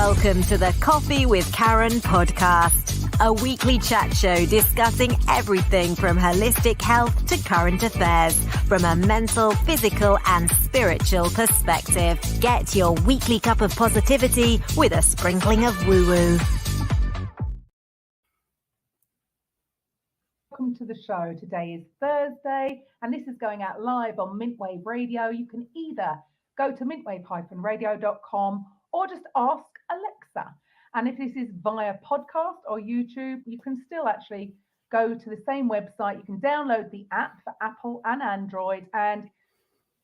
Welcome to the Coffee with Karen podcast, a weekly chat show discussing everything from holistic health to current affairs from a mental, physical and spiritual perspective. Get your weekly cup of positivity with a sprinkling of woo-woo. Welcome to the show. Today is Thursday and this is going out live on Mintwave Radio. You can either go to mintwave-radio.com or just ask Alexa. And if this is via podcast or YouTube, you can still actually go to the same website. You can download the app for Apple and Android and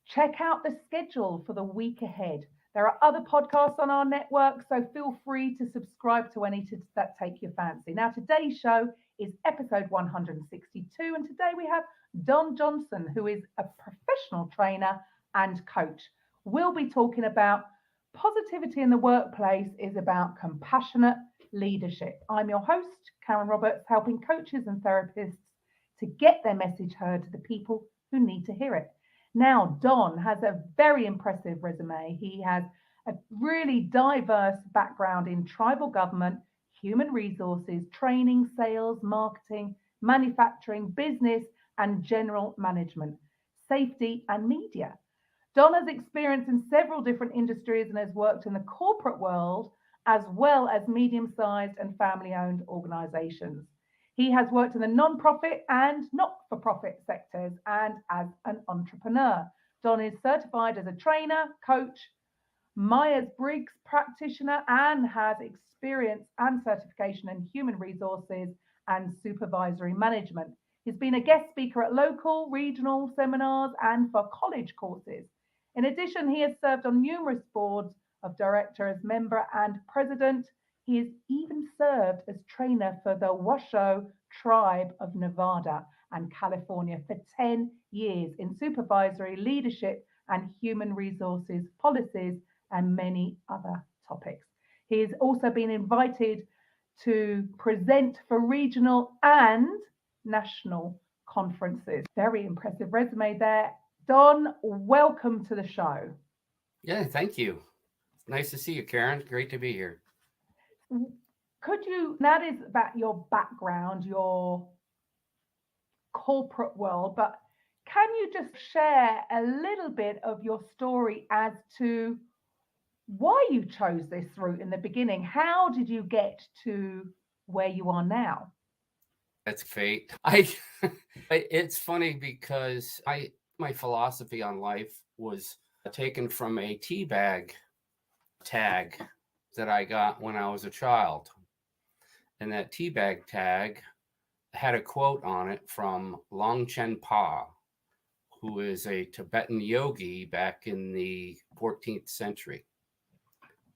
check out the schedule for the week ahead. There are other podcasts on our network, so feel free to subscribe to any that take your fancy. Now, today's show is episode 162, and today we have Don Johnson, who is a professional trainer and coach. We'll be talking about positivity in the workplace is about compassionate leadership. I'm your host, Karen Roberts, helping coaches and therapists to get their message heard to the people who need to hear it. Now, Don has a very impressive resume. He has a really diverse background in tribal government, human resources, training, sales, marketing, manufacturing, business, and general management, safety, and media. Don has experience in several different industries and has worked in the corporate world as well as medium-sized and family-owned organizations. He has worked in the non-profit and not-for-profit sectors and as an entrepreneur. Don is certified as a trainer, coach, Mayers Briggs practitioner, and has experience and certification in human resources and supervisory management. He's been a guest speaker at local, regional seminars and for college courses. In addition, he has served on numerous boards of directors, member and president. He has even served as trainer for the Washoe tribe of Nevada and California for 10 years in supervisory leadership and human resources policies and many other topics. He has also been invited to present for regional and national conferences. Very impressive resume there. Don, welcome to the show. Yeah, thank you. Nice to see you, Karen. Great to be here. Could you, that is about your background, your corporate world, but can you just share a little bit of your story as to why you chose this route in the beginning? How did you get to where you are now? That's fate. It's funny because my philosophy on life was taken from a teabag tag that I got when I was a child. And that teabag tag had a quote on it from Longchen Pa, who is a Tibetan yogi back in the 14th century.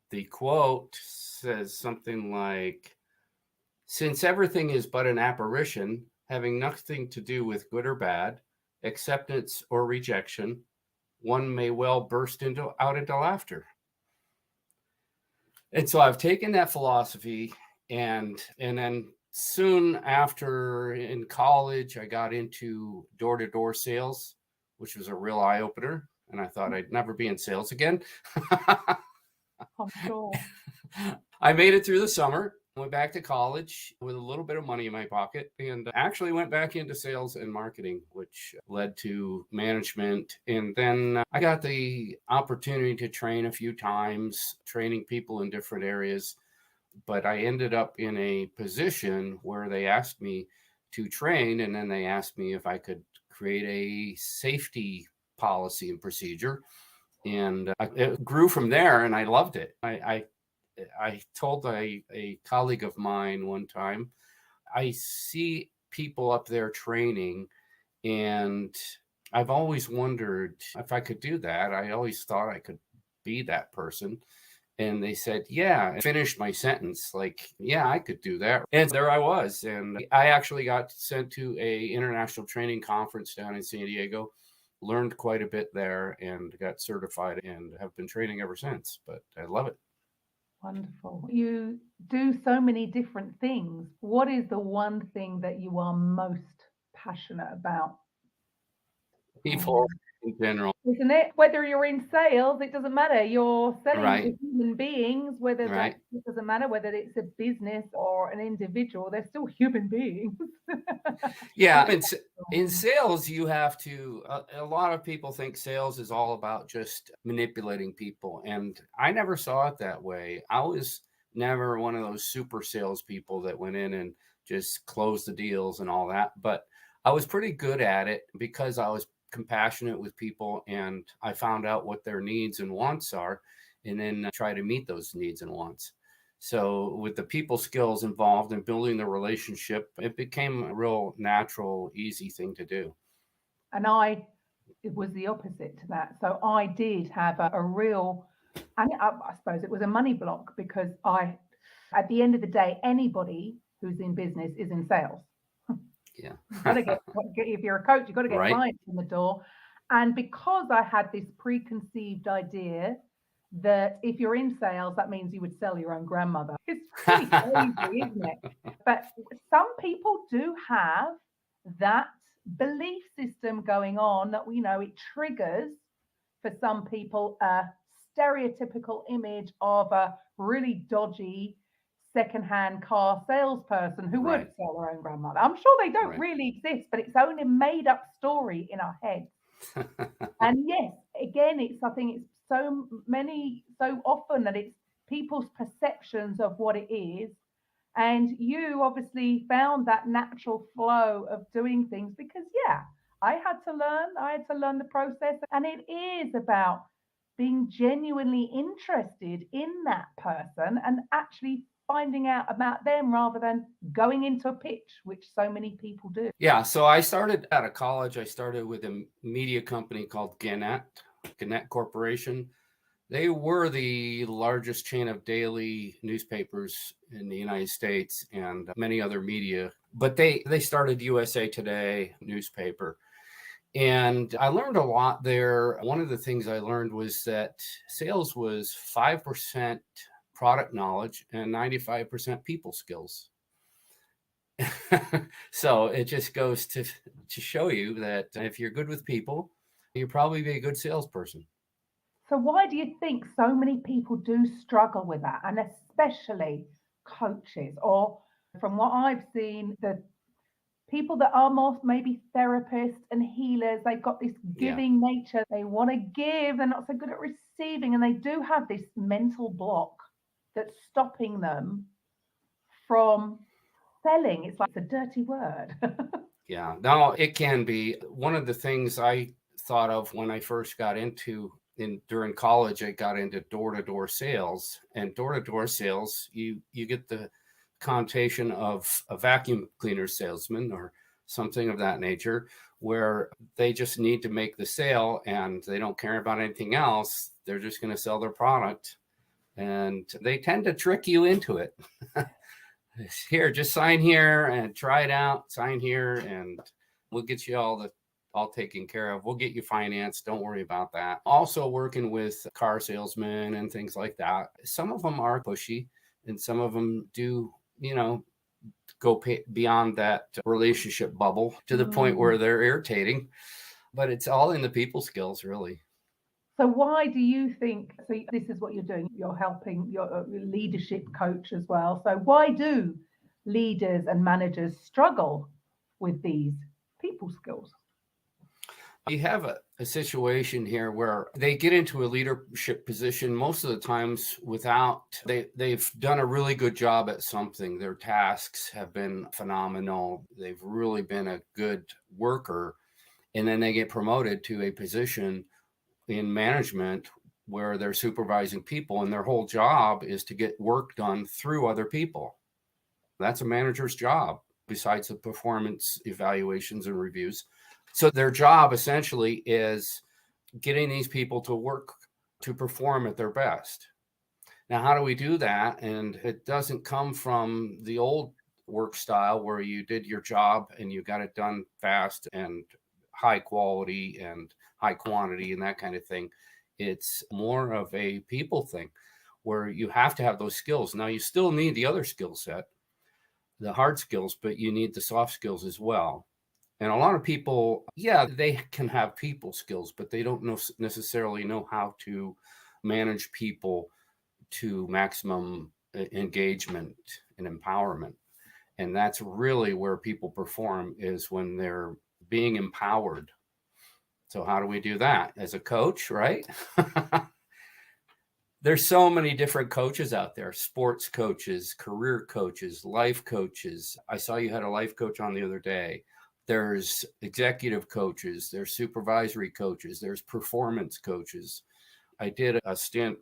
The quote says something like, "Since everything is but an apparition, having nothing to do with good or bad, acceptance or rejection, one may well burst out into laughter." And so I've taken that philosophy, and then soon after in college, I got into door-to-door sales, which was a real eye-opener. And I thought I'd never be in sales again. I'm sure. I made it through the summer, went back to college with a little bit of money in my pocket, and actually went back into sales and marketing, which led to management. And then I got the opportunity to train a few times, training people in different areas. But I ended up in a position where they asked me to train, and then they asked me if I could create a safety policy and procedure. And it grew from there, and I loved it. I told a colleague of mine one time, I see people up there training, and I've always wondered if I could do that. I always thought I could be that person. And they said, yeah, I finished my sentence. Like, yeah, I could do that. And there I was. And I actually got sent to a international training conference down in San Diego, learned quite a bit there and got certified and have been training ever since. But I love it. Wonderful. You do so many different things. What is the one thing that you are most passionate about? People in general. Isn't it? Whether you're in sales, it doesn't matter. You're selling Right. to human beings, whether Right. it doesn't matter whether it's a business or an individual, they're still human beings. Yeah. In sales, you have to, a lot of people think sales is all about just manipulating people. And I never saw it that way. I was never one of those super salespeople that went in and just closed the deals and all that. But I was pretty good at it because I was compassionate with people and I found out what their needs and wants are and then try to meet those needs and wants. So with the people skills involved in building the relationship, it became a real natural, easy thing to do. And it was the opposite to that. So I did have a real, and I suppose it was a money block because at the end of the day, anybody who's in business is in sales. Yeah. You've got to get, if you're a coach, you've got to get Right. clients in the door. And because I had this preconceived idea that if you're in sales, that means you would sell your own grandmother. It's pretty crazy, isn't it? But some people do have that belief system going on that we know it triggers for some people a stereotypical image of a really dodgy secondhand car salesperson who would Right. sell their own grandmother. I'm sure they don't Right. really exist, but it's only a made up story in our heads. And yes, again, I think it's so often that it's people's perceptions of what it is. And you obviously found that natural flow of doing things because, yeah, I had to learn the process. And it is about being genuinely interested in that person and actually finding out about them rather than going into a pitch, which so many people do. Yeah. So I started out of college. I started with a media company called Gannett Corporation. They were the largest chain of daily newspapers in the United States and many other media. But they started USA Today newspaper. And I learned a lot there. One of the things I learned was that sales was 5% product knowledge and 95% people skills. So it just goes to show you that if you're good with people, you'll probably be a good salesperson. So why do you think so many people do struggle with that, and especially coaches, or from what I've seen, the people that are more maybe therapists and healers, they've got this giving nature. They want to give, they're not so good at receiving, and they do have this mental block that's stopping them from selling. It's like a dirty word. Yeah, no, it can be. One of the things I thought of when I first got during college, I got into door-to-door sales. And door-to-door sales, you get the connotation of a vacuum cleaner salesman or something of that nature, where they just need to make the sale and they don't care about anything else. They're just going to sell their product. And they tend to trick you into it. Here, just sign here and try it out. Sign here and we'll get you all taken care of. We'll get you financed. Don't worry about that. Also working with car salesmen and things like that. Some of them are pushy and some of them do, go beyond that relationship bubble to the point where they're irritating. But it's all in the people skills, really. So why do you think, so this is what you're doing, you're helping your leadership coach as well. So why do leaders and managers struggle with these people skills? You have a situation here where they get into a leadership position most of the times they've done a really good job at something. Their tasks have been phenomenal. They've really been a good worker. And then they get promoted to a position in management where they're supervising people and their whole job is to get work done through other people. That's a manager's job besides the performance evaluations and reviews. So their job essentially is getting these people to work to perform at their best. Now, how do we do that? And it doesn't come from the old work style where you did your job and you got it done fast and high quality and high quantity and that kind of thing. It's more of a people thing where you have to have those skills. Now, you still need the other skill set, the hard skills, but you need the soft skills as well. And a lot of people, yeah, they can have people skills, but they don't necessarily know how to manage people to maximum engagement and empowerment. And that's really where people perform, is when they're being empowered. So how do we do that? As a coach, right? There's so many different coaches out there: sports coaches, career coaches, life coaches. I saw you had a life coach on the other day. There's executive coaches, there's supervisory coaches, there's performance coaches. I did a stint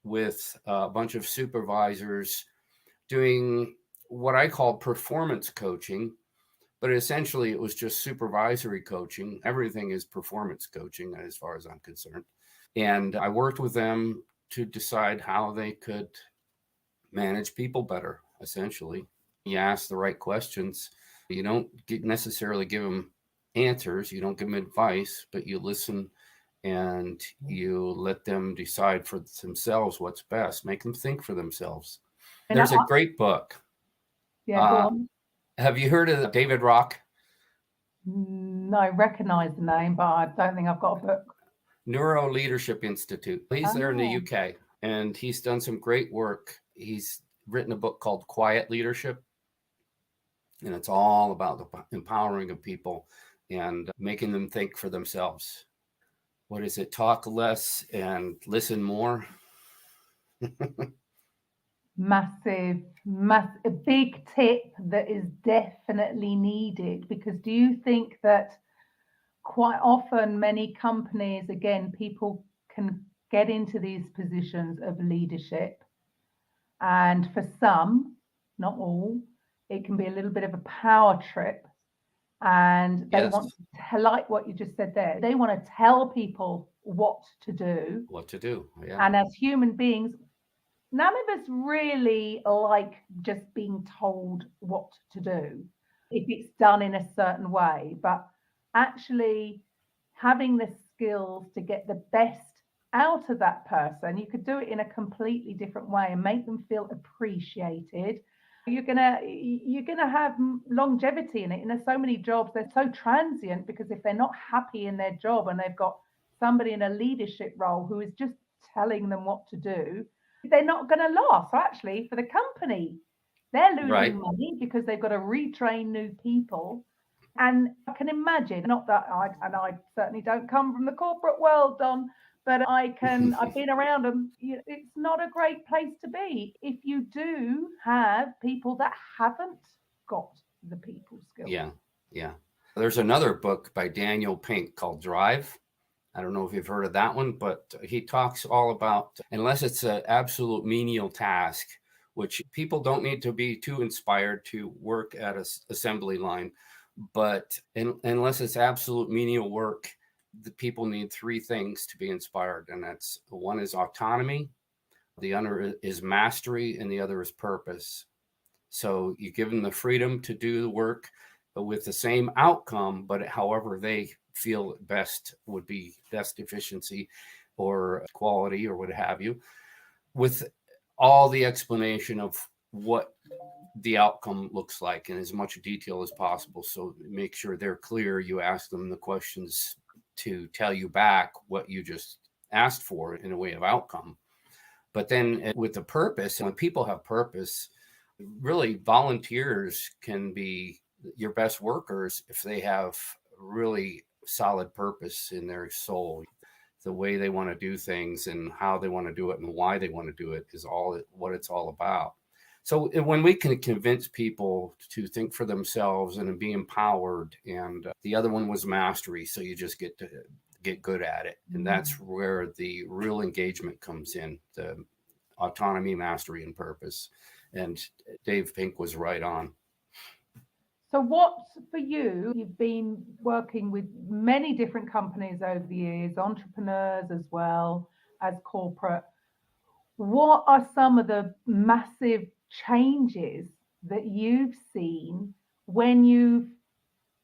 with a bunch of supervisors doing what I call performance coaching, but essentially it was just supervisory coaching. Everything is performance coaching as far as I'm concerned. And I worked with them to decide how they could manage people better, essentially. You ask the right questions. You don't necessarily give them answers, you don't give them advice, but you listen and you let them decide for themselves what's best. Make them think for themselves. And There's a great book. Yeah, go on. Have you heard of David Rock? No, I recognize the name, but I don't think I've got a book. Neuro Leadership Institute. He's there in the UK, and he's done some great work. He's written a book called Quiet Leadership, and it's all about the empowering of people and making them think for themselves. What is it? Talk less and listen more. Massive, a big tip that is definitely needed, because do you think that quite often many companies, again, people can get into these positions of leadership, and for some, not all, it can be a little bit of a power trip, and they want to, like what you just said there, they want to tell people what to do. Yeah. And as human beings, none of us really like just being told what to do if it's done in a certain way, but actually having the skills to get the best out of that person, you could do it in a completely different way and make them feel appreciated. You're gonna have longevity in it. And there's so many jobs, they're so transient, because if they're not happy in their job and they've got somebody in a leadership role who is just telling them what to do, they're not going to last. So actually, for the company, they're losing money because they've got to retrain new people. And I can imagine, not that I certainly don't come from the corporate world, Don, but I've been around them. It's not a great place to be if you do have people that haven't got the people skills. Yeah. There's another book by Daniel Pink called Drive. I don't know if you've heard of that one, but he talks all about, unless it's an absolute menial task, which people don't need to be too inspired to work at an assembly line, but unless it's absolute menial work, the people need three things to be inspired. And that's, one is autonomy, the other is mastery, and the other is purpose. So you give them the freedom to do the work, but with the same outcome, but however they feel best would be best efficiency or quality or what have you, with all the explanation of what the outcome looks like in as much detail as possible. So make sure they're clear. You ask them the questions to tell you back what you just asked for in a way of outcome. But then with the purpose, when people have purpose, really volunteers can be your best workers if they have really solid purpose in their soul. The way they want to do things and how they want to do it and why they want to do it is all what it's all about. So when we can convince people to think for themselves and be empowered, and the other one was mastery, so you just get to get good at it. And that's where the real engagement comes in, the autonomy, mastery, and purpose. And Dave Pink was right on. So what, for you, you've been working with many different companies over the years, entrepreneurs as well as corporate. What are some of the massive changes that you've seen when you've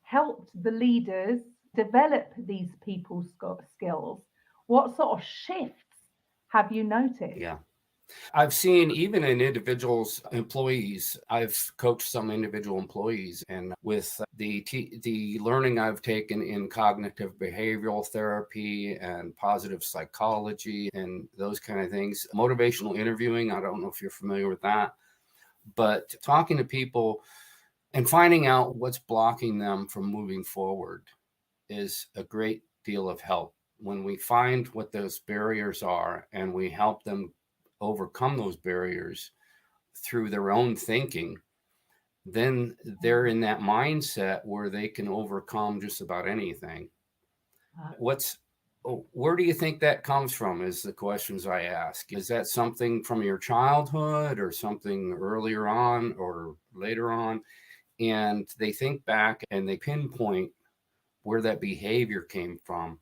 helped the leaders develop these people's skills? What sort of shifts have you noticed? Yeah. I've seen even in individuals, employees, I've coached some individual employees, and with the learning I've taken in cognitive behavioral therapy and positive psychology and those kind of things, motivational interviewing, I don't know if you're familiar with that, but talking to people and finding out what's blocking them from moving forward is a great deal of help. When we find what those barriers are and we help them overcome those barriers through their own thinking, then they're in that mindset where they can overcome just about anything. Where do you think that comes from is the questions I ask. Is that something from your childhood or something earlier on or later on? And they think back and they pinpoint where that behavior came from,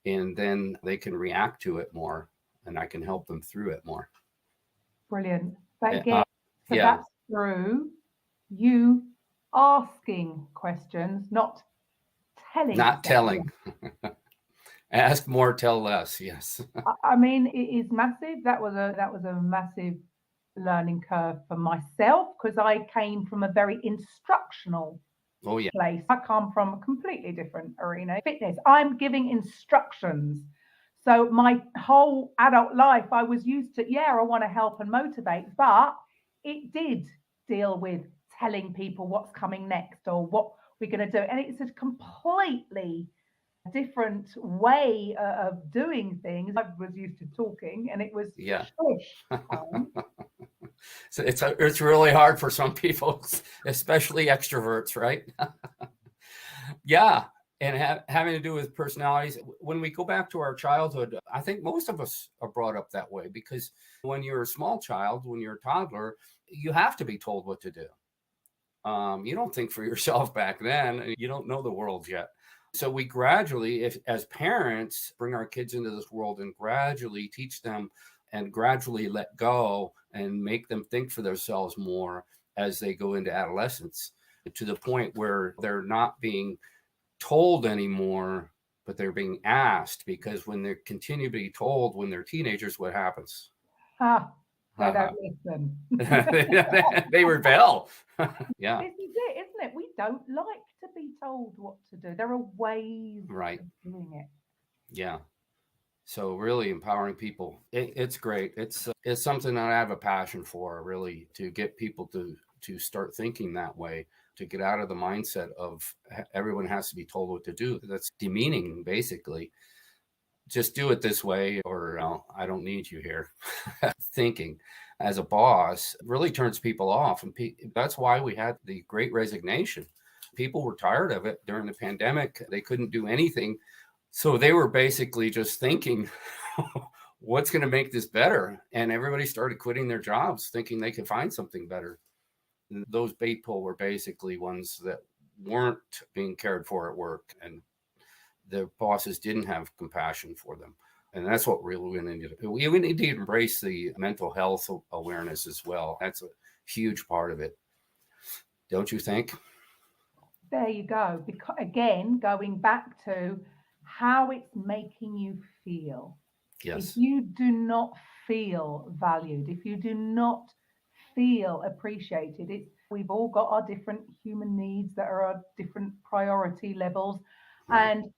and then they can react to it more, and I can help them through it more. Brilliant. But Uh, again, so yeah, that's through you asking questions, not telling. not telling. Ask more, tell less. Yes. I mean, it is massive. That was a massive learning curve for myself because I came from a very instructional Oh yeah. place. I come from a completely different arena. Fitness. I'm giving instructions. So my whole adult life, I was used to, yeah, I want to help and motivate, but it did deal with telling people what's coming next or what we're going to do. And it's a completely different way of doing things. I was used to talking and it was Yeah. shush. So it's really hard for some people, especially extroverts, right? Yeah. And having to do with personalities. When we go back to our childhood, I think most of us are brought up that way because when you're a small child, when you're a toddler, you have to be told what to do. You don't think for yourself back then. You don't know the world yet. So we gradually, as parents, bring our kids into this world and gradually teach them and gradually let go and make them think for themselves more as they go into adolescence, to the point where they're not being told anymore, but they're being asked, because when they continue to be told when they're teenagers, what happens? They don't listen. They rebel. Yeah. This is it, isn't it? We don't like to be told what to do. There are ways Right. of doing it. Yeah. So really empowering people. It's great. It's something that I have a passion for, really, to get people to start thinking that way, to get out of the mindset of everyone has to be told what to do. That's demeaning, basically. Just do it this way, or I don't need you here. Thinking as a boss really turns people off. And that's why we had the Great Resignation. People were tired of it during the pandemic. They couldn't do anything. So they were basically just thinking, what's going to make this better? And everybody started quitting their jobs thinking they could find something better. And those people were basically ones that weren't being cared for at work, and the bosses didn't have compassion for them. And that's what we need to do. We need to embrace the mental health awareness as well. That's a huge part of it. Don't you think? There you go. Because again, going back to how it's making you feel. Yes. If you do not feel valued, if you do not feel appreciated, we've all got our different human needs that are at different priority levels. Right. And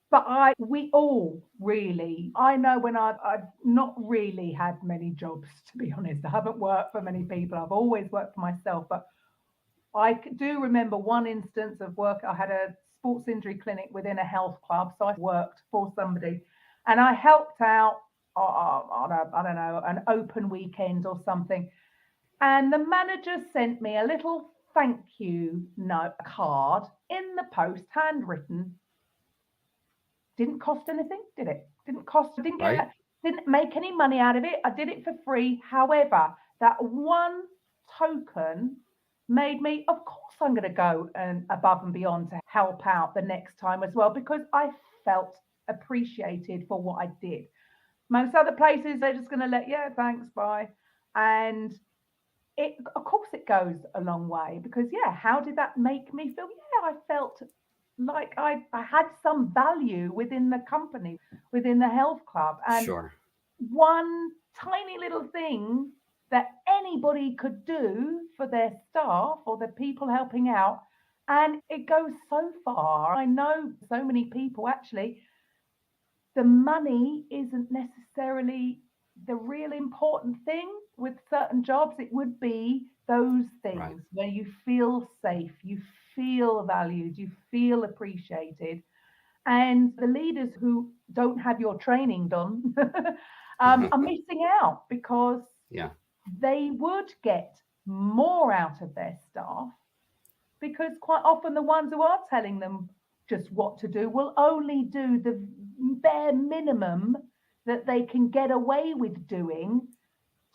but we all really, I know when I've not really had many jobs, to be honest. I haven't worked for many people. I've always worked for myself. But I do remember one instance of work. I had a sports injury clinic within a health club. So I worked for somebody and I helped out on I don't know, an open weekend or something. And the manager sent me a little thank you note card in the post, handwritten. Didn't cost anything, did it? Didn't make any money out of it. I did it for free. However, that one token made me, of course, I'm going to go and above and beyond to help out the next time as well, because I felt appreciated for what I did. Most other places, they're just going to yeah, thanks, bye. And of course, it goes a long way because, yeah, how did that make me feel? Yeah, I felt like I had some value within the company, within the health club. And sure. one tiny little thing that anybody could do for their staff or the people helping out. And it goes so far. I know so many people actually, the money isn't necessarily the real important thing with certain jobs. It would be those things Right. where you feel safe, you feel valued, you feel appreciated. And the leaders who don't have your training done are missing out, because Yeah. they would get more out of their staff, because quite often the ones who are telling them just what to do will only do the bare minimum that they can get away with doing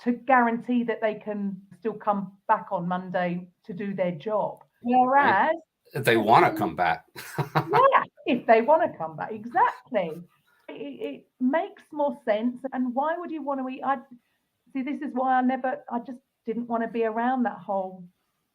to guarantee that they can still come back on Monday to do their job. Right. Whereas If they want to come back. yeah, if they want to come back, exactly. It makes more sense. And why would you want to eat? I see. This is why I just didn't want to be around that whole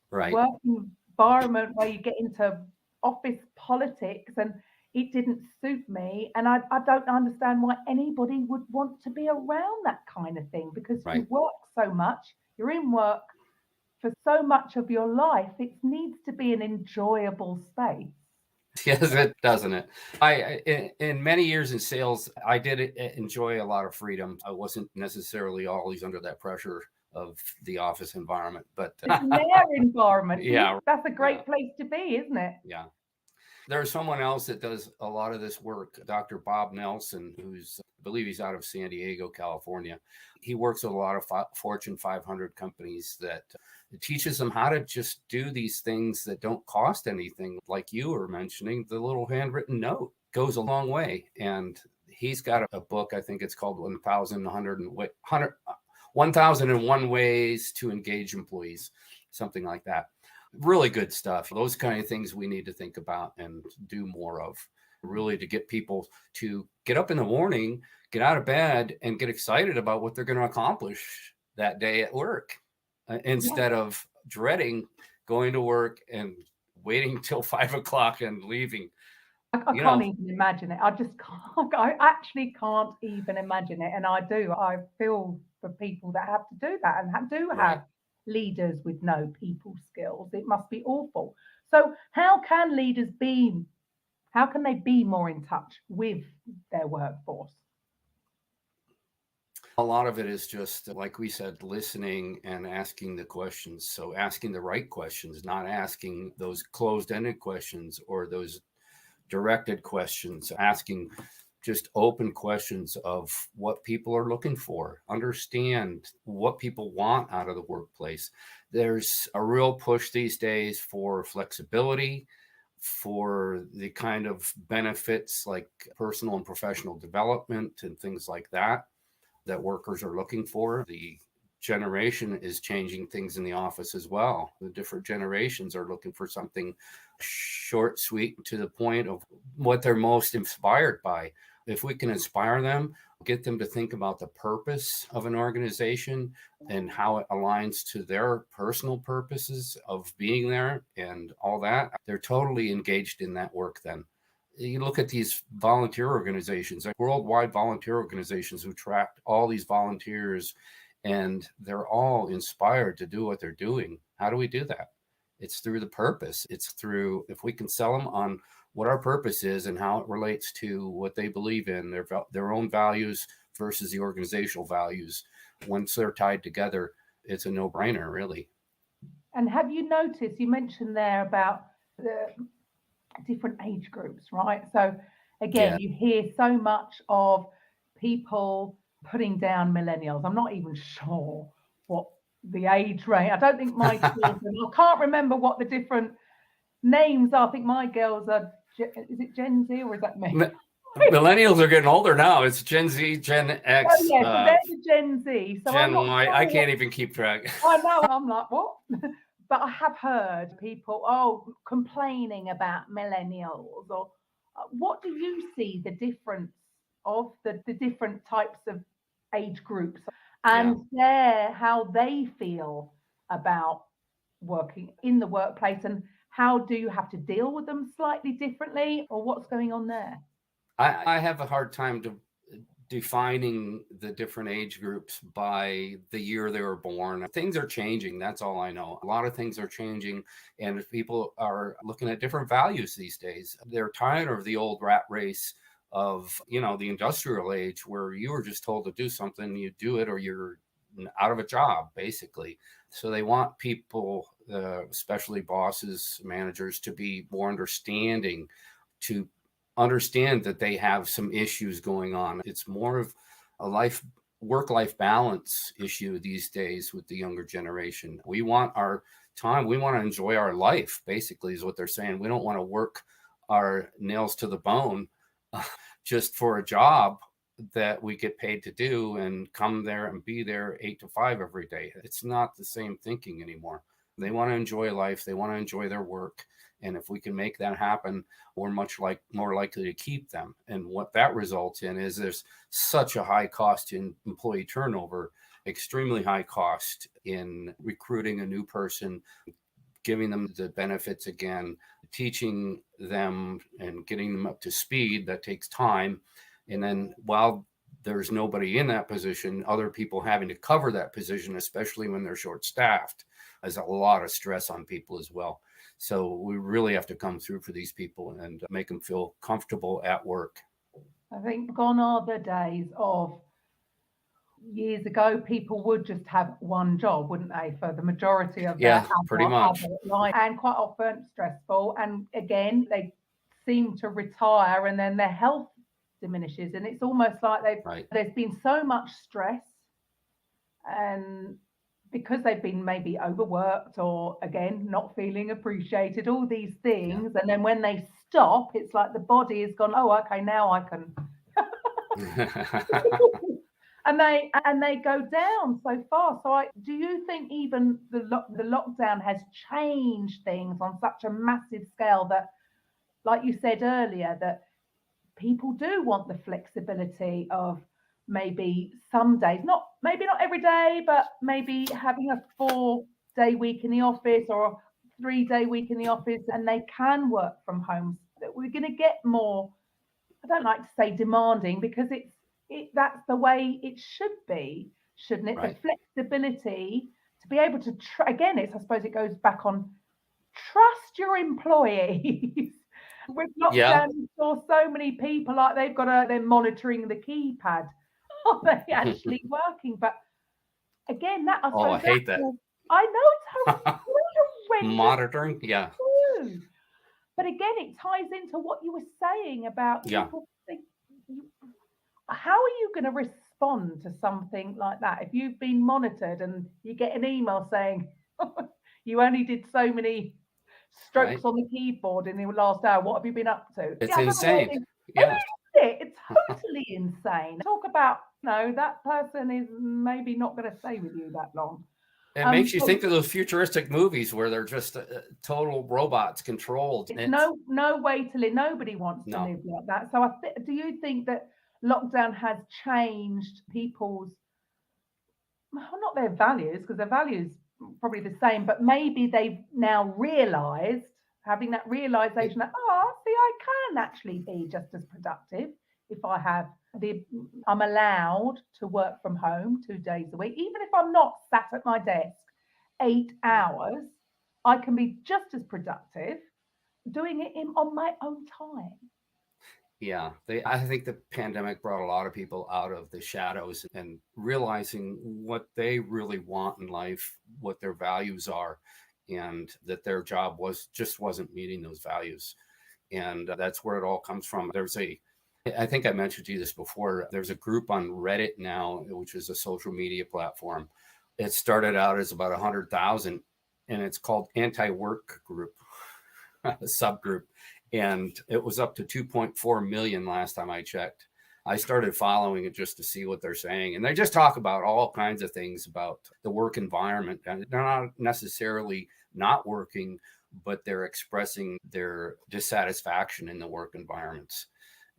Right. working environment where you get into office politics, and it didn't suit me. And I don't understand why anybody would want to be around that kind of thing, because you Right. work so much, you're in work for so much of your life. It needs to be an enjoyable space. Yes, it doesn't it. In many years in sales, I did enjoy a lot of freedom. I wasn't necessarily always under that pressure of the office environment, but It's their environment. yeah, That's a great yeah, place to be, isn't it? yeah. There's someone else that does a lot of this work, Dr. Bob Nelson, who's, I believe he's out of San Diego, California. He works with a lot of Fortune 500 companies that teaches them how to just do these things that don't cost anything. Like you were mentioning, the little handwritten note goes a long way. And he's got a book, I think it's called 1001 Ways to Engage Employees, something like that. Really good stuff. Those kind of things we need to think about and do more of, really, to get people to get up in the morning, get out of bed, and get excited about what they're going to accomplish that day at work, instead of dreading going to work and waiting till 5 o'clock and leaving. I can't even imagine it. I just can't. I actually can't even imagine it. And I feel for people that have to do that and do have leaders with no people skills. It must be awful. So how can they be more in touch with their workforce? A lot of it is just, like we said, listening and asking the questions. So asking the right questions, not asking those closed-ended questions or those directed questions, asking just open questions of what people are looking for, understand what people want out of the workplace. There's a real push these days for flexibility, for the kind of benefits like personal and professional development and things like that workers are looking for. The generation is changing things in the office as well. The different generations are looking for something short, sweet, to the point of what they're most inspired by. If we can inspire them, get them to think about the purpose of an organization and how it aligns to their personal purposes of being there and all that, they're totally engaged in that work then. You look at these volunteer organizations, like worldwide volunteer organizations who track all these volunteers, and they're all inspired to do what they're doing. How do we do that? It's through the purpose. It's through, if we can sell them on what our purpose is and how it relates to what they believe in, their own values versus the organizational values. Once they're tied together, it's a no-brainer, really. And have you noticed, you mentioned there about the different age groups, right? So again, you hear so much of people putting down millennials. I'm not even sure what the age range. I don't think my children, I can't remember what the different names are. I think my girls are, is it Gen Z or is that me? Millennials are getting older now. It's Gen Z, Gen X. Oh yeah, so they're the Gen Z. So Gen Y. Sure I can't even keep track. I know. I'm like, what? But I have heard people, complaining about millennials. Or what do you see the difference of the different types of age groups and how they feel about working in the workplace, and how do you have to deal with them slightly differently, or what's going on there? I have a hard time defining the different age groups by the year they were born. Things are changing. That's all I know. A lot of things are changing, and people are looking at different values these days. They're tired of the old rat race of, the industrial age where you were just told to do something, you do it, or you're out of a job, basically. So they want people, especially bosses, managers, to be more understanding, to understand that they have some issues going on. It's more of a work-life balance issue these days with the younger generation. We want our time. We want to enjoy our life, basically, is what they're saying. We don't want to work our nails to the bone just for a job that we get paid to do and come there and be there 8 to 5 every day. It's not the same thinking anymore. They want to enjoy life. They want to enjoy their work. And if we can make that happen, we're more likely to keep them. And what that results in is there's such a high cost in employee turnover, extremely high cost in recruiting a new person, giving them the benefits again, teaching them and getting them up to speed. That takes time. And then while there's nobody in that position, other people having to cover that position, especially when they're short-staffed, is a lot of stress on people as well. So we really have to come through for these people and make them feel comfortable at work. I think gone are the days of years ago, people would just have one job, wouldn't they, for the majority of their pretty much life, and quite often stressful. And again, they seem to retire and then their health diminishes, and it's almost like there's been so much stress, and because they've been maybe overworked or again not feeling appreciated, all these things, and then when they stop, it's like the body has gone, oh, okay, now I can and they go down so far. So do you think even the lockdown has changed things on such a massive scale that, like you said earlier, that people do want the flexibility of maybe some days, maybe not every day, but maybe having a 4-day week in the office or a 3-day week in the office, and they can work from home? That we're going to get more, I don't like to say demanding, because that's the way it should be, shouldn't it? Right. The flexibility to be able to, again, I suppose it goes back on trust your employees. With lockdown, you saw so many people like they're monitoring the keypad. Are they actually working? But again, that I suppose I hate that. I know it's horrendous. Monitoring, yeah. Too. But again, it ties into what you were saying about people think, how are you going to respond to something like that if you've been monitored and you get an email saying you only did so many strokes on the keyboard in the last hour? What have you been up to? It's insane. It's totally insane. Talk about, that person is maybe not going to stay with you that long. It makes you think of those futuristic movies where they're just total robots controlled. It's no way to live. Nobody wants to live like that. So do you think that lockdown has changed people's, not their values, because their values probably the same, but maybe they've now realized, having that realization that, I can actually be just as productive if I'm allowed to work from home 2 days a week, even if I'm not sat at my desk 8 hours, I can be just as productive doing it on my own time. Yeah, I think the pandemic brought a lot of people out of the shadows and realizing what they really want in life, what their values are, and that their job wasn't meeting those values. And that's where it all comes from. I think I mentioned to you this before, there's a group on Reddit now, which is a social media platform. It started out as about 100,000, and it's called Anti-Work Group, a subgroup. And it was up to 2.4 million last time I checked. I started following it just to see what they're saying. And they just talk about all kinds of things about the work environment. And they're not necessarily not working, but they're expressing their dissatisfaction in the work environments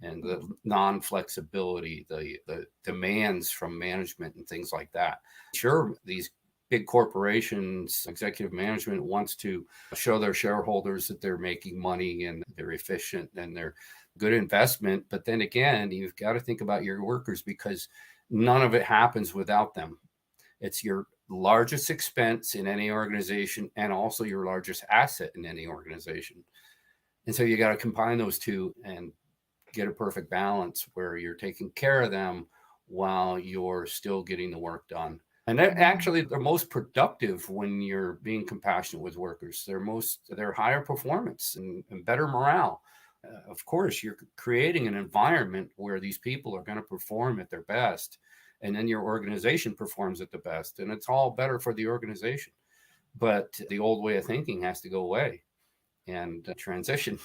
and the non-flexibility, the demands from management and things like that. Sure, these big corporations, executive management wants to show their shareholders that they're making money and they're efficient and they're good investment. But then again, you've got to think about your workers, because none of it happens without them. It's your largest expense in any organization and also your largest asset in any organization. And so you got to combine those two and get a perfect balance where you're taking care of them while you're still getting the work done. And they're most productive when you're being compassionate with workers. They're higher performance and better morale. Of course, you're creating an environment where these people are going to perform at their best, and then your organization performs at the best, and it's all better for the organization. But the old way of thinking has to go away, and the transformation.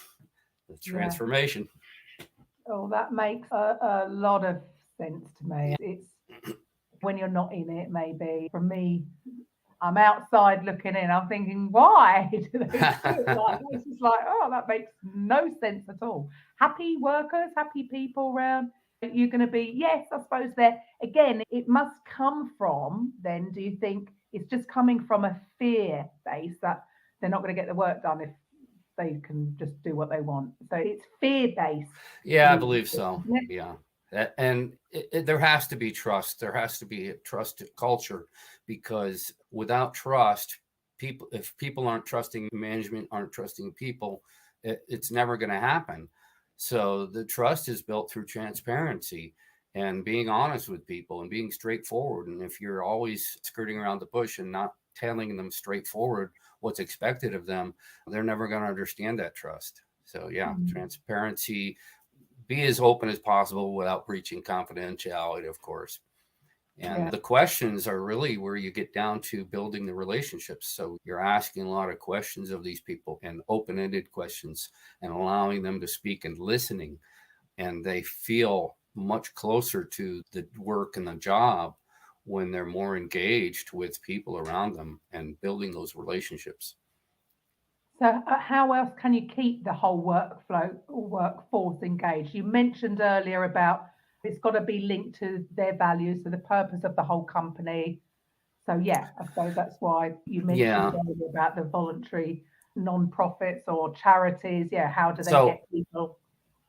Oh, that makes a lot of sense to me. It's when you're not in it, maybe. For me, I'm outside looking in. I'm thinking, why do they do it like that? It's just like, oh, that makes no sense at all. Happy workers, happy people around. You're going to be, yes, I suppose again, it must come from, then, do you think it's just coming from a fear base that they're not going to get the work done if they can just do what they want? So it's fear-based. Yeah, I believe so. Yeah. And there has to be trust. There has to be a trust culture, because without trust, if people aren't trusting management, aren't trusting people, it's never going to happen. So the trust is built through transparency and being honest with people and being straightforward. And if you're always skirting around the bush and not telling them straightforward what's expected of them, they're never going to understand that trust. So yeah, transparency, be as open as possible without breaching confidentiality, of course. And the questions are really where you get down to building the relationships. So you're asking a lot of questions of these people, and open-ended questions, and allowing them to speak and listening. And they feel much closer to the work and the job when they're more engaged with people around them and building those relationships. So how else can you keep the whole workforce engaged? You mentioned earlier about it's got to be linked to their values, so the purpose of the whole company. So yeah, I suppose that's why you mentioned earlier about the voluntary non-profits or charities. Yeah, how do they get people?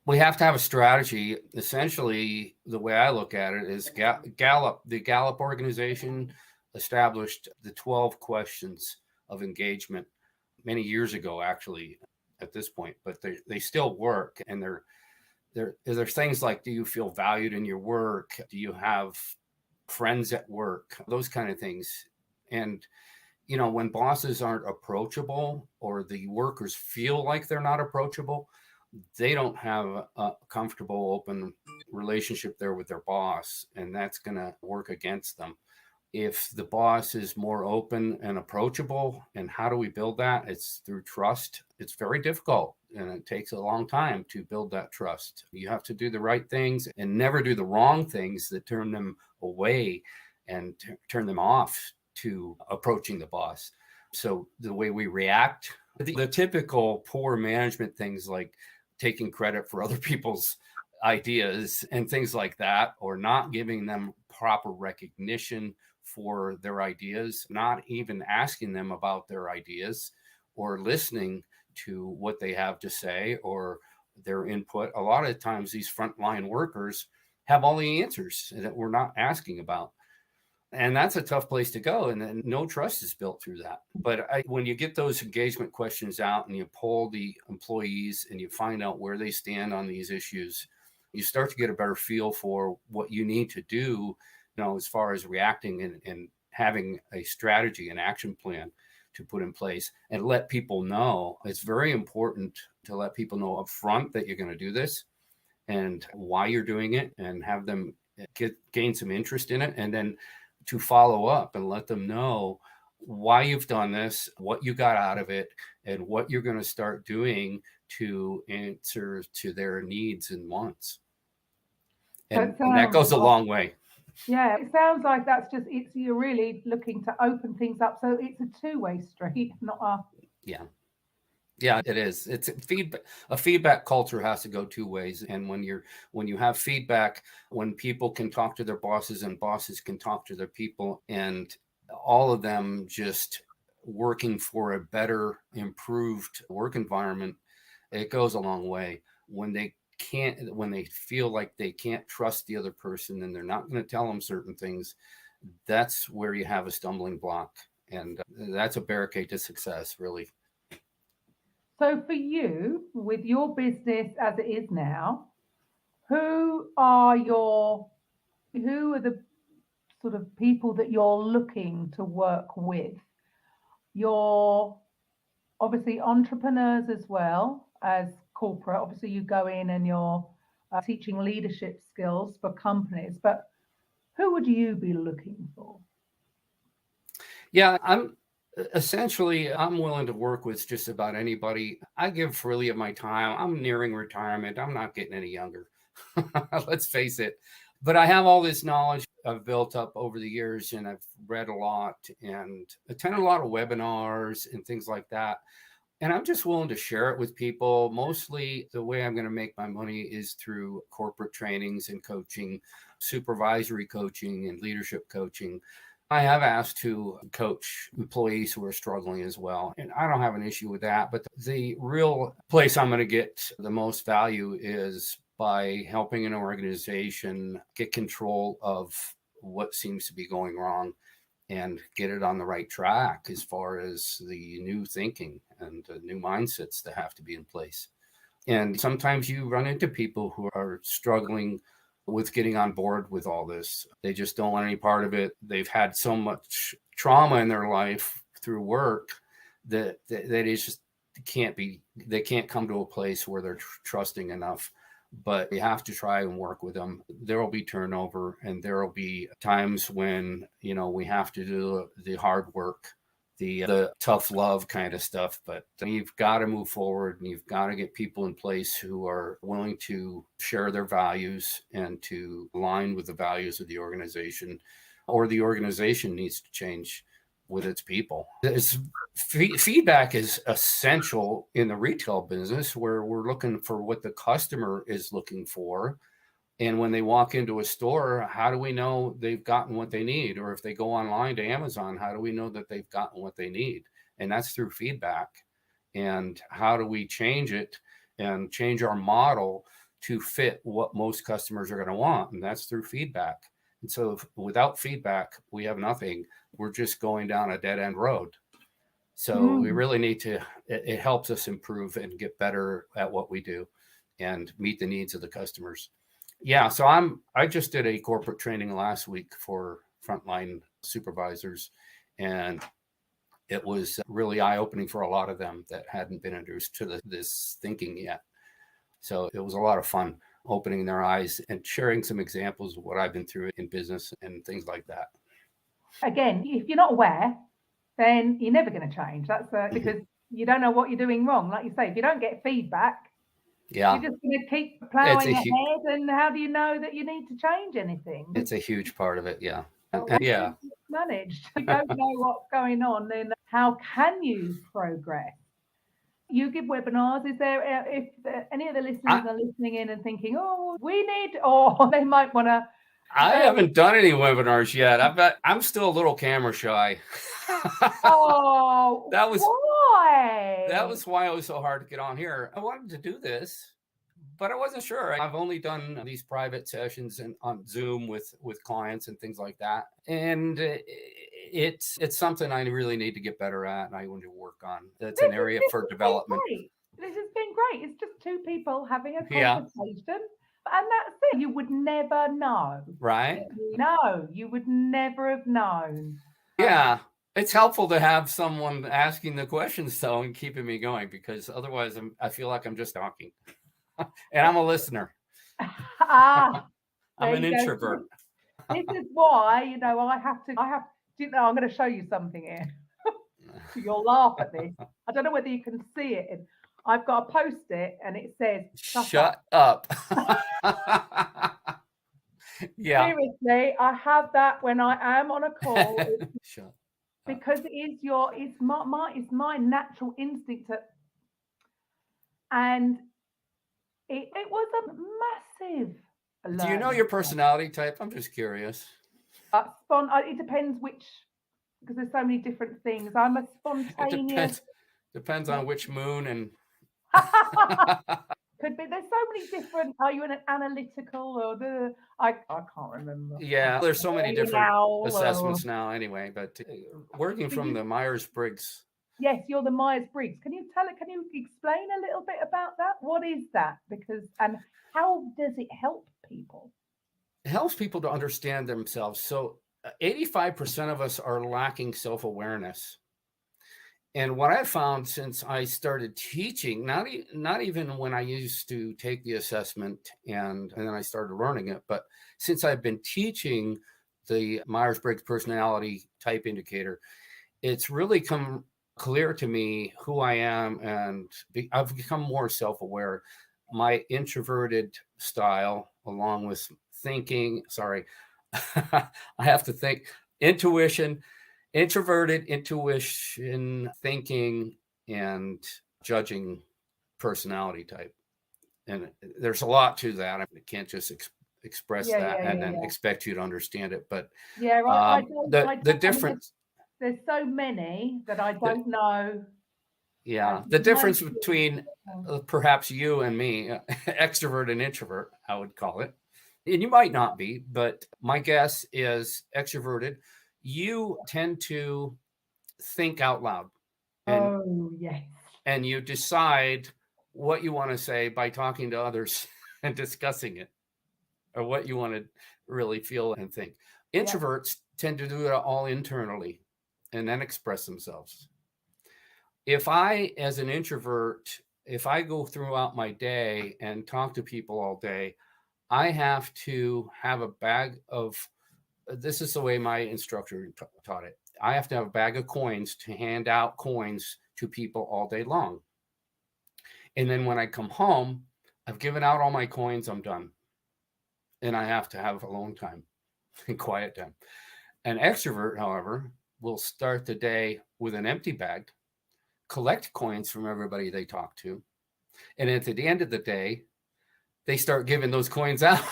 We have to have a strategy. Essentially, the way I look at it is the Gallup organization established the 12 questions of engagement many years ago, actually, at this point, but they still work. And there's things like, do you feel valued in your work? Do you have friends at work? Those kind of things. And, when bosses aren't approachable, or the workers feel like they're not approachable, they don't have a comfortable, open relationship there with their boss, and that's going to work against them. If the boss is more open and approachable, and how do we build that? It's through trust. It's very difficult, and it takes a long time to build that trust. You have to do the right things and never do the wrong things that turn them away and turn them off to approaching the boss. So the way we react, the typical poor management things like taking credit for other people's ideas and things like that, or not giving them proper recognition for their ideas, not even asking them about their ideas or listening to what they have to say or their input. A lot of times these frontline workers have all the answers that we're not asking about. And that's a tough place to go. And then no trust is built through that. But when you get those engagement questions out and you poll the employees and you find out where they stand on these issues, you start to get a better feel for what you need to do, as far as reacting and having a strategy and action plan to put in place, and let people know. It's very important to let people know up front that you're going to do this and why you're doing it, and have them gain some interest in it, and then to follow up and let them know why you've done this, what you got out of it, and what you're going to start doing to answer to their needs and wants. And that goes a long way. Yeah, it sounds like you're really looking to open things up. So it's a two-way street, not a... Yeah, it is. It's a feedback culture has to go two ways. And when you have feedback, when people can talk to their bosses and bosses can talk to their people, and all of them just working for a better, improved work environment, it goes a long way. When they feel like they can't trust the other person and they're not going to tell them certain things, that's where you have a stumbling block. And that's a barricade to success, really. So for you, with your business as it is now, who are the sort of people that you're looking to work with? You're obviously entrepreneurs as well as corporate. Obviously, you go in and you're teaching leadership skills for companies, but who would you be looking for? Yeah, I'm willing to work with just about anybody. I give freely of my time. I'm nearing retirement. I'm not getting any younger. Let's face it. But I have all this knowledge I've built up over the years, and I've read a lot and attended a lot of webinars and things like that. And I'm just willing to share it with people. Mostly the way I'm going to make my money is through corporate trainings and coaching, supervisory coaching and leadership coaching. I have asked to coach employees who are struggling as well, and I don't have an issue with that. But the real place I'm going to get the most value is by helping an organization get control of what seems to be going wrong and get it on the right track as far as the new thinking and the new mindsets that have to be in place. And sometimes you run into people who are struggling with getting on board with all this. They just don't want any part of it. They've had so much trauma in their life through work that it just they can't come to a place where they're trusting enough. But you have to try and work with them. There will be turnover, and there will be times when, we have to do the hard work, the tough love kind of stuff. But you've got to move forward, and you've got to get people in place who are willing to share their values and to align with the values of the organization, or the organization needs to change with its people. Feedback is essential in the retail business, where we're looking for what the customer is looking for. And when they walk into a store, how do we know they've gotten what they need? Or if they go online to Amazon, how do we know that they've gotten what they need? And that's through feedback. And how do we change it and change our model to fit what most customers are going to want? And that's through feedback. And so without feedback, we have nothing. We're just going down a dead end road. So we really need to, it helps us improve and get better at what we do and meet the needs of the customers. Yeah. So I just did a corporate training last week for frontline supervisors, and it was really eye-opening for a lot of them that hadn't been introduced to this thinking yet. So it was a lot of fun opening their eyes and sharing some examples of what I've been through in business and things like that. Again, if you're not aware, then you're never going to change. That's because you don't know what you're doing wrong. Like you say, if you don't get feedback, you're just going to keep plowing ahead. And how do you know that you need to change anything? It's a huge part of it. Yeah. Yeah. Managed. You don't know what's going on, then how can you progress? You give webinars. Is there, if any of the listeners are listening in and thinking, oh, we need, or they might want to. I haven't done any webinars yet. I'm still a little camera shy. Oh, why? That was why it was so hard to get on here. I wanted to do this, but I wasn't sure. I've only done these private sessions and on Zoom with clients and things like that. And it's something I really need to get better at, and I want to work on. That's an area for development. This has been great. It's just two people having a conversation. And that's it. You would never know. Right? No, you would never have known. Yeah. It's helpful to have someone asking the questions, though, and keeping me going, because otherwise I feel like I'm just talking. And I'm a listener. I'm an introvert. This is why, I have to, I'm going to show you something here. You'll laugh at this. I don't know whether you can see it. I've got a post-it and it says, shut up. Yeah. Seriously, I have that when I am on a call. Shut up. Because it's my natural instinct and it was a massive learning. Do you know your personality type? I'm just curious. It depends Because there's so many different things. I'm a It spontaneous. depends on which moon and Could be. There's so many different. Are you an analytical or the? I can't remember. yeah, there's so many Are you an different owl assessments now anyway, but working So from you- the Myers Briggs. Yes, you're the Myers Briggs. Can you tell it? Can you explain a little bit about that? What is that? Because and how does it help people? It helps people to understand themselves. So 85% of us are lacking self-awareness. And what I've found since I started teaching, not even when I used to take the assessment and then I started learning it, but since I've been teaching the Myers-Briggs personality type indicator, it's really come clear to me who I am, and I've become more self-aware. My introverted style, along with thinking, I have to think, introverted intuition, thinking, and judging personality type. And there's a lot to that. I can't just express Yeah, that yeah, and yeah, then yeah. expect you to understand it. But Yeah, I don't. the I don't. I mean, difference, there's so many that I the, don't know. yeah, the difference Mine- between perhaps you and me, extrovert and introvert, I would call it. And you might not be, but my guess is extroverted. You tend to think out loud, and Oh yes. you decide what you want to say by talking to others and discussing it, or what you want to really feel and think. Yeah. Introverts tend to do it all internally and then express themselves. If I, as an introvert, if I go throughout my day and talk to people all day, I have to have a bag of, this is the way my instructor taught it. I have to have a bag of coins to hand out coins to people all day long. And then when I come home, I've given out all my coins, I'm done. And I have to have alone time and quiet time. An extrovert, however, will start the day with an empty bag, collect coins from everybody they talk to. And at the end of the day, they start giving those coins out.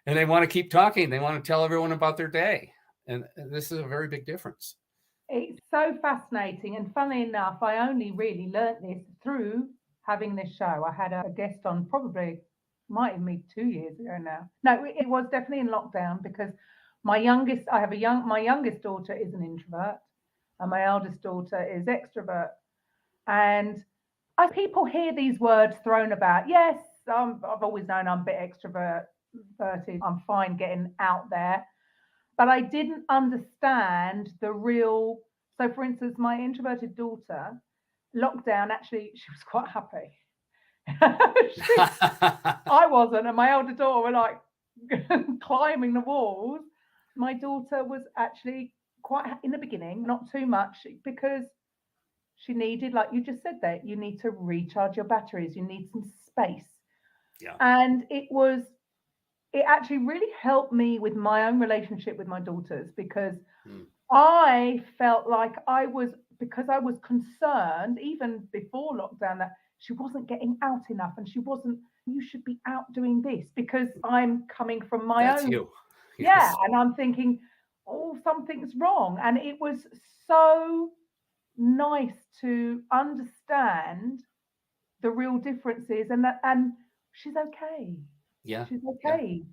And they want to keep talking. They want to tell everyone about their day. And this is a very big difference. It's so fascinating. And funnily enough, I only really learnt this through having this show. I had a guest on probably, might even be 2 years ago now. No, it was definitely in lockdown because my youngest daughter is an introvert and my eldest daughter is extrovert. And people hear these words thrown about. Yes, I've always known I'm a bit extroverted. I'm fine getting out there. But I didn't understand the real. So, for instance, my introverted daughter, lockdown, actually, she was quite happy. I wasn't, and my elder daughter were like climbing the walls. My daughter was actually quite in the beginning, not too much, because she needed, like you just said, that you need to recharge your batteries, you need some space. Yeah. And it actually really helped me with my own relationship with my daughters because I felt like because I was concerned even before lockdown that she wasn't getting out enough and you should be out doing this because I'm coming from my That's own. you. Yeah. Yes. And I'm thinking, oh, something's wrong. And it was so nice to understand the real differences and she's okay. Yeah. She's okay.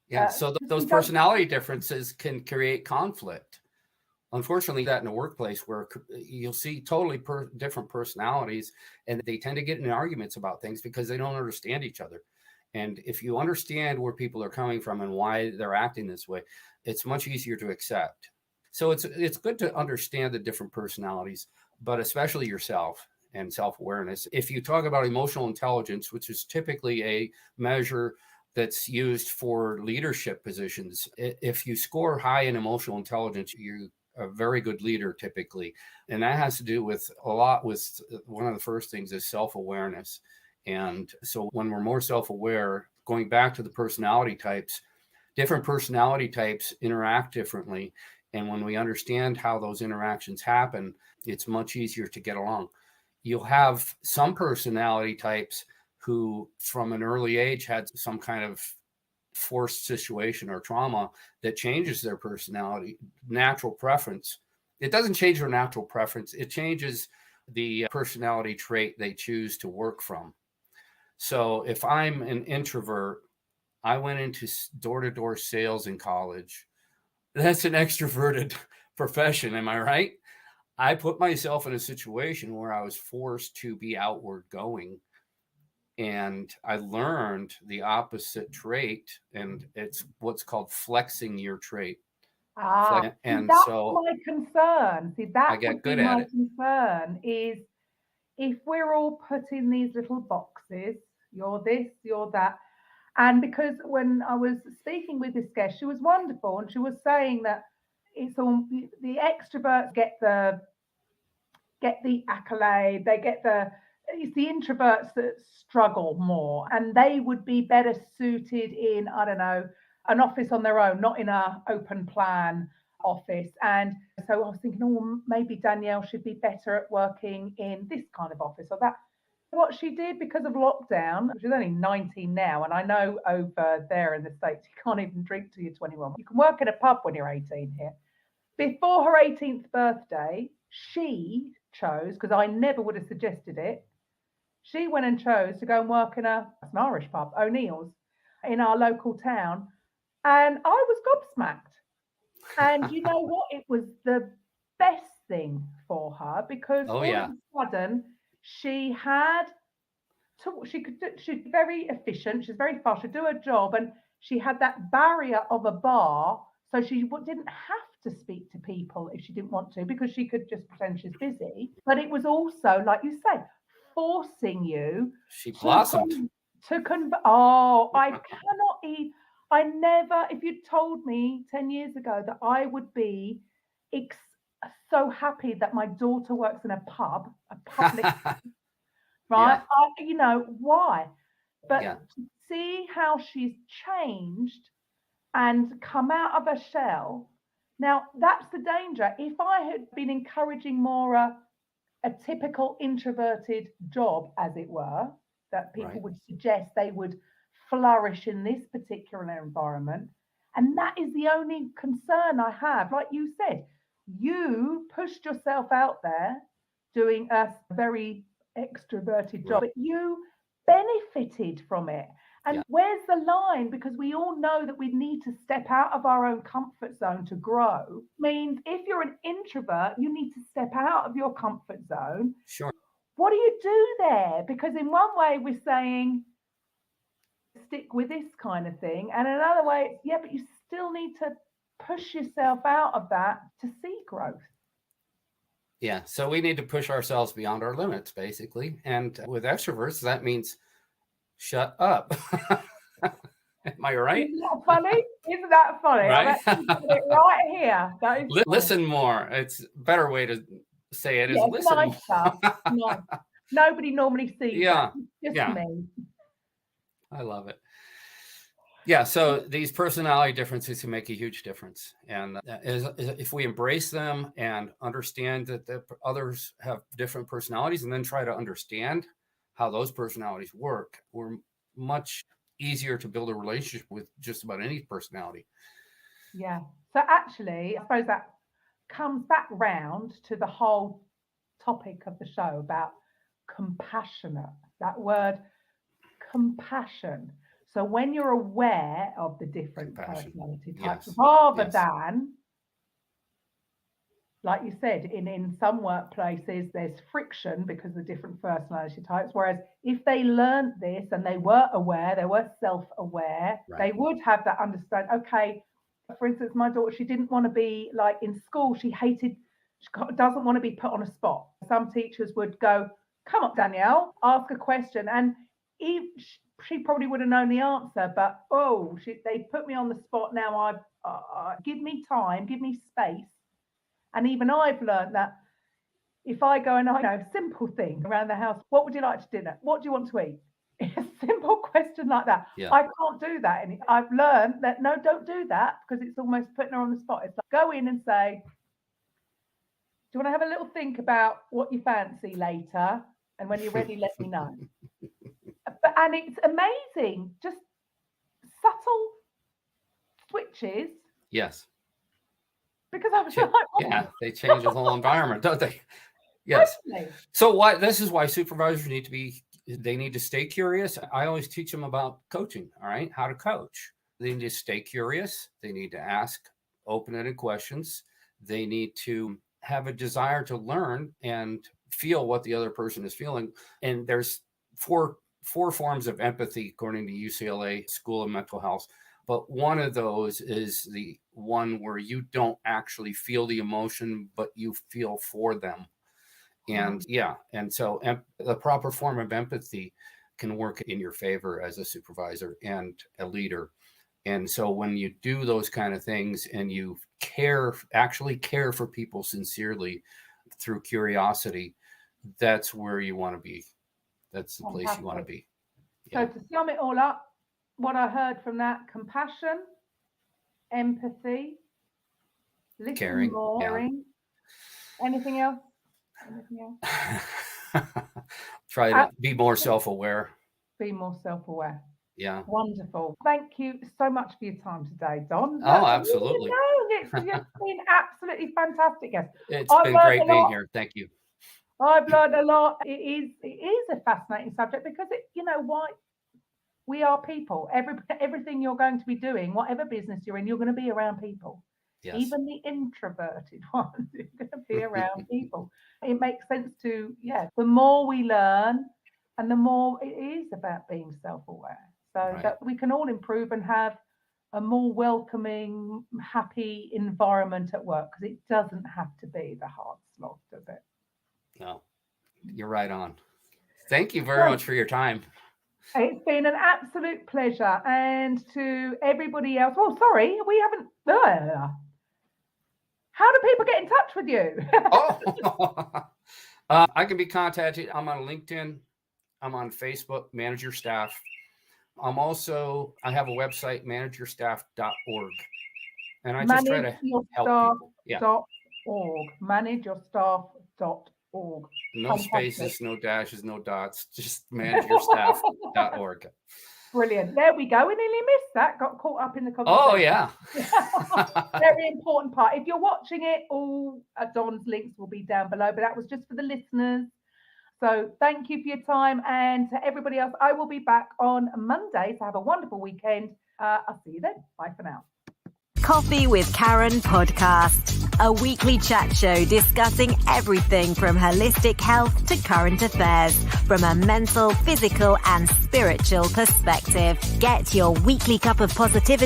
Yeah. So those personality differences can create conflict. Unfortunately, that in the workplace where you'll see totally different personalities and they tend to get in arguments about things because they don't understand each other. And if you understand where people are coming from and why they're acting this way, it's much easier to accept. So it's good to understand the different personalities, but especially yourself and self-awareness. If you talk about emotional intelligence, which is typically a measure that's used for leadership positions, if you score high in emotional intelligence, you're a very good leader typically. And that has to do with a lot with one of the first things is self-awareness. And so when we're more self-aware, going back to the personality types, different personality types interact differently. And when we understand how those interactions happen, it's much easier to get along. You'll have some personality types who from an early age had some kind of forced situation or trauma that changes their personality, natural preference. It doesn't change their natural preference. It changes the personality trait they choose to work from. So if I'm an introvert, I went into door-to-door sales in college. That's an extroverted profession. Am I right? I put myself in a situation where I was forced to be outward going. And I learned the opposite trait, and it's what's called flexing your trait. And That's so my concern. See, I that got would be good at my it. concern is if we're all put in these little boxes, you're this, you're that. And because when I was speaking with this guest, she was wonderful, and she was saying that it's all the extroverts get the accolade, it's the introverts that struggle more, and they would be better suited in, I don't know, an office on their own, not in a open plan office. And so I was thinking, oh, maybe Danielle should be better at working in this kind of office or that. What she did because of lockdown, she's only 19 now, and I know over there in the States you can't even drink till you're 21. You can work in a pub when you're 18 here. Before her 18th birthday, she chose, because I never would have suggested it, she went and chose to go and work in an Irish pub, O'Neill's, in our local town. And I was gobsmacked. And you know what? It was the best thing for her, because all of a sudden she's very efficient, she's very fast, she'd do her job, and she had that barrier of a bar, so she didn't have to speak to people if she didn't want to, because she could just pretend she's busy. But it was also, like you say, forcing you. She blossomed. I never, if you'd told me 10 years ago that I would be so happy that my daughter works in a pub, a public, right? Why? But to see how she's changed and come out of her shell. Now, that's the danger. If I had been encouraging more a typical introverted job, as it were, that people would suggest they would flourish in this particular environment. And that is the only concern I have. Like you said, you pushed yourself out there doing a very extroverted job, but you benefited from it. And where's the line? Because we all know that we need to step out of our own comfort zone to grow. Means if you're an introvert, you need to step out of your comfort zone. Sure. What do you do there? Because in one way we're saying stick with this kind of thing, and another way, but you still need to push yourself out of that to see growth. Yeah. So we need to push ourselves beyond our limits, basically. And with extroverts, that means shut up. Am I right? Isn't that funny? Isn't that funny? Right? It right here. That is listen more. It's a better way to say it is listen nice stuff. Nice. Nobody normally sees that. Just me. I love it. Yeah, so these personality differences can make a huge difference. And if we embrace them and understand that the others have different personalities, and then try to understand how those personalities work, we're much easier to build a relationship with just about any personality. Yeah. So actually, I suppose that comes back round to the whole topic of the show about compassionate, that word compassion. So when you're aware of the different personality types, rather than, like you said, in some workplaces, there's friction because of the different personality types. Whereas if they learned this and they were aware, they were self-aware, they would have that understanding. Okay, for instance, my daughter, she didn't want to be like in school. She doesn't want to be put on a spot. Some teachers would go, come up, Danielle, ask a question. And she probably would have known the answer, but they put me on the spot now. Give me time, give me space. And even I've learned that if I go and simple thing around the house, what would you like to dinner? What do you want to eat? A simple question like that. I can't do that. And I've learned that, no, don't do that, because it's almost putting her on the spot. It's like, go in and say, do you want to have a little think about what you fancy later? And when you're ready, let me know. And it's amazing, just subtle switches. Yes. Because I was like, yeah, they change the whole environment, don't they? Yes. Totally. So this is why supervisors they need to stay curious. I always teach them about coaching, all right? How to coach. They need to stay curious. They need to ask open-ended questions. They need to have a desire to learn and feel what the other person is feeling. And there's four forms of empathy, according to UCLA School of Mental Health. But one of those is the one where you don't actually feel the emotion, but you feel for them. And and so the proper form of empathy can work in your favor as a supervisor and a leader. And so when you do those kind of things and you actually care for people sincerely through curiosity, that's where you want to be. That's the place you want to be. Yeah. So to sum it all up, what I heard from that: compassion, empathy, listening, caring, caring. Anything else? Try to be more self-aware. Be more self-aware. Yeah. Wonderful. Thank you so much for your time today, Don. Oh, absolutely. It's been absolutely fantastic. Yes. It's been great being here. Thank you. I've learned a lot. It is a fascinating subject because why we are people. Everything you're going to be doing, whatever business you're in, you're going to be around people. Yes. Even the introverted ones, you're going to be around people. It makes sense to, the more we learn and the more it is about being self-aware. So that we can all improve and have a more welcoming, happy environment at work, because it doesn't have to be the hard slog, does it? No, you're right on. Thank you very much for your time. It's been an absolute pleasure. And to everybody else, we haven't. How do people get in touch with you? I can be contacted. I'm on LinkedIn. I'm on Facebook, Manage Your Staff. I have a website, manageyourstaff.org. And I just try to help people. Yeah. Manageyourstaff.org. No spaces, no dashes, no dots, just manageyourstaff.org. Brilliant. There we go. We nearly missed that. Got caught up in the conversation. Oh, yeah. Very important part. If you're watching it, all Don's links will be down below, but that was just for the listeners. So thank you for your time. And to everybody else, I will be back on Monday. So have a wonderful weekend. I'll see you then. Bye for now. Coffee with Karen podcast, a weekly chat show discussing everything from holistic health to current affairs from a mental, physical and spiritual perspective. Get your weekly cup of positivity